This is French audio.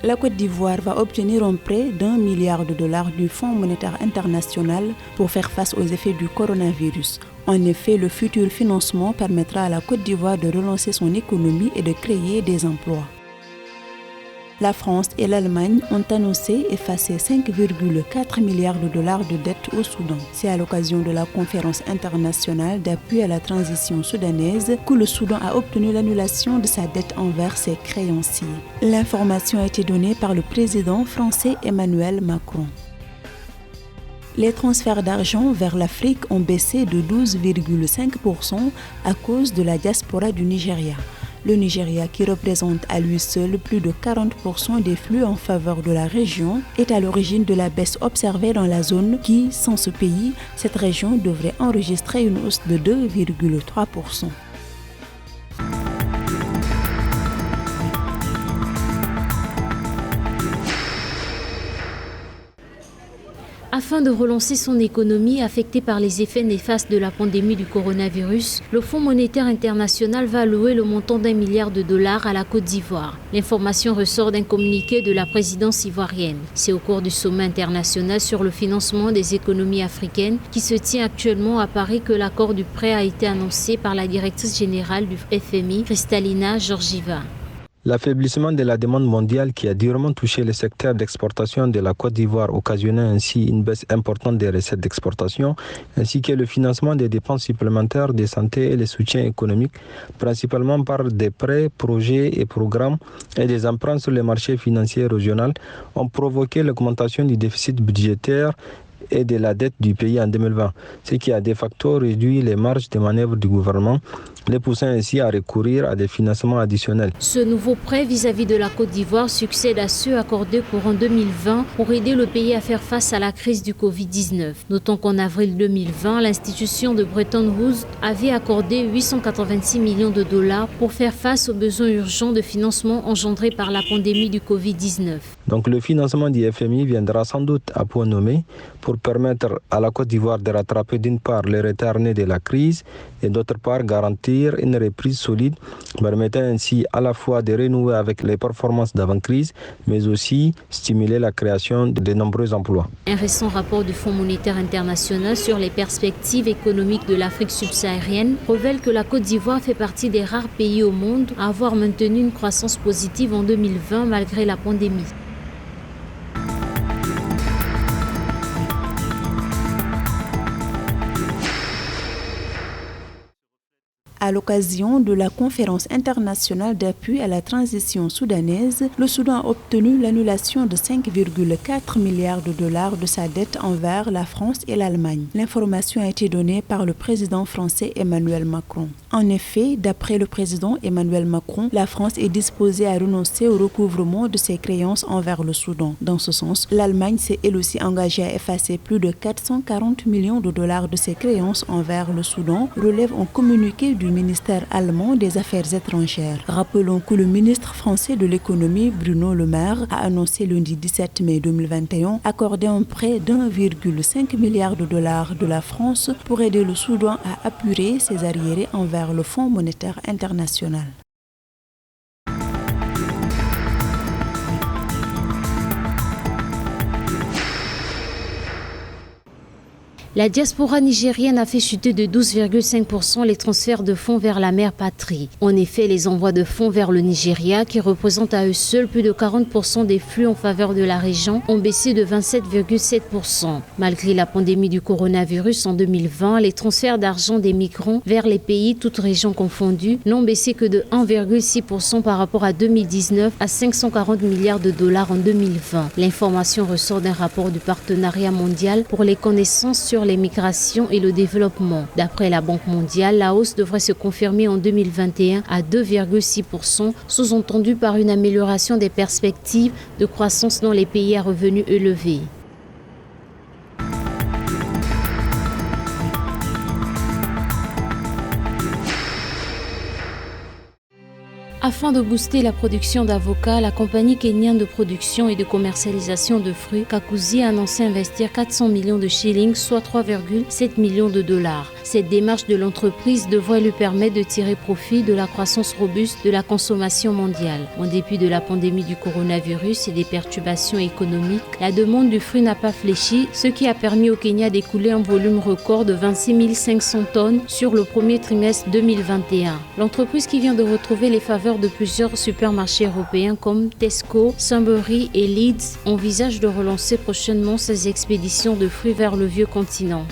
La Côte d'Ivoire va obtenir un prêt d'1 milliard de dollars du Fonds monétaire international pour faire face aux effets du coronavirus. En effet, le futur financement permettra à la Côte d'Ivoire de relancer son économie et de créer des emplois. La France et l'Allemagne ont annoncé effacer 5,4 milliards de dollars de dettes au Soudan. C'est à l'occasion de la conférence internationale d'appui à la transition soudanaise que le Soudan a obtenu l'annulation de sa dette envers ses créanciers. L'information a été donnée par le président français Emmanuel Macron. Les transferts d'argent vers l'Afrique ont baissé de 12,5% à cause de la diaspora du Nigeria. Le Nigeria, qui représente à lui seul plus de 40% des flux en faveur de la région, est à l'origine de la baisse observée dans la zone qui, sans ce pays, cette région devrait enregistrer une hausse de 2,3%. Afin de relancer son économie affectée par les effets néfastes de la pandémie du coronavirus, le Fonds monétaire international va allouer le montant d'1 milliard de dollars à la Côte d'Ivoire. L'information ressort d'un communiqué de la présidence ivoirienne. C'est au cours du sommet international sur le financement des économies africaines qui se tient actuellement à Paris que l'accord du prêt a été annoncé par la directrice générale du FMI, Kristalina Georgieva. L'affaiblissement de la demande mondiale qui a durement touché le secteur d'exportation de la Côte d'Ivoire, occasionnant ainsi une baisse importante des recettes d'exportation, ainsi que le financement des dépenses supplémentaires de santé et le soutien économique, principalement par des prêts, projets et programmes et des emprunts sur les marchés financiers régionaux, ont provoqué l'augmentation du déficit budgétaire et de la dette du pays en 2020, ce qui a de facto réduit les marges de manœuvre du gouvernement, les poussant ainsi à recourir à des financements additionnels. Ce nouveau prêt vis-à-vis de la Côte d'Ivoire succède à ceux accordés courant 2020 pour aider le pays à faire face à la crise du Covid-19. Notons qu'en avril 2020, l'institution de Bretton Woods avait accordé 886 millions de dollars pour faire face aux besoins urgents de financement engendrés par la pandémie du Covid-19. Donc le financement du FMI viendra sans doute à point nommé pour permettre à la Côte d'Ivoire de rattraper d'une part les retards nés de la crise et d'autre part garantir une reprise solide, permettant ainsi à la fois de renouer avec les performances d'avant-crise, mais aussi stimuler la création de nombreux emplois. Un récent rapport du Fonds monétaire international sur les perspectives économiques de l'Afrique subsaharienne révèle que la Côte d'Ivoire fait partie des rares pays au monde à avoir maintenu une croissance positive en 2020 malgré la pandémie. À l'occasion de la conférence internationale d'appui à la transition soudanaise, le Soudan a obtenu l'annulation de 5,4 milliards de dollars de sa dette envers la France et l'Allemagne. L'information a été donnée par le président français Emmanuel Macron. En effet, d'après le président Emmanuel Macron, la France est disposée à renoncer au recouvrement de ses créances envers le Soudan. Dans ce sens, l'Allemagne s'est elle aussi engagée à effacer plus de 440 millions de dollars de ses créances envers le Soudan, relève un communiqué du ministère allemand des Affaires étrangères. Rappelons que le ministre français de l'économie, Bruno Le Maire, a annoncé lundi 17 mai 2021 accorder un prêt d'1,5 milliard de dollars de la France pour aider le Soudan à apurer ses arriérés envers le Fonds monétaire international. La diaspora nigérienne a fait chuter de 12,5% les transferts de fonds vers la mère patrie. En effet, les envois de fonds vers le Nigeria, qui représentent à eux seuls plus de 40% des flux en faveur de la région, ont baissé de 27,7%. Malgré la pandémie du coronavirus en 2020, les transferts d'argent des migrants vers les pays, toutes régions confondues, n'ont baissé que de 1,6% par rapport à 2019 à 540 milliards de dollars en 2020. L'information ressort d'un rapport du Partenariat mondial pour les connaissances sur les migrations et le développement. D'après la Banque mondiale, la hausse devrait se confirmer en 2021 à 2,6%, sous-entendu par une amélioration des perspectives de croissance dans les pays à revenus élevés. Afin de booster la production d'avocats, la compagnie kenyane de production et de commercialisation de fruits, Kakuzi, a annoncé investir 400 millions de shillings, soit 3,7 millions de dollars. Cette démarche de l'entreprise devrait lui permettre de tirer profit de la croissance robuste de la consommation mondiale. En dépit de la pandémie du coronavirus et des perturbations économiques, la demande du fruit n'a pas fléchi, ce qui a permis au Kenya d'écouler un volume record de 26 500 tonnes sur le premier trimestre 2021. L'entreprise qui vient de retrouver les faveurs de plusieurs supermarchés européens comme Tesco, Sainsbury's et Leeds envisage de relancer prochainement ses expéditions de fruits vers le vieux continent.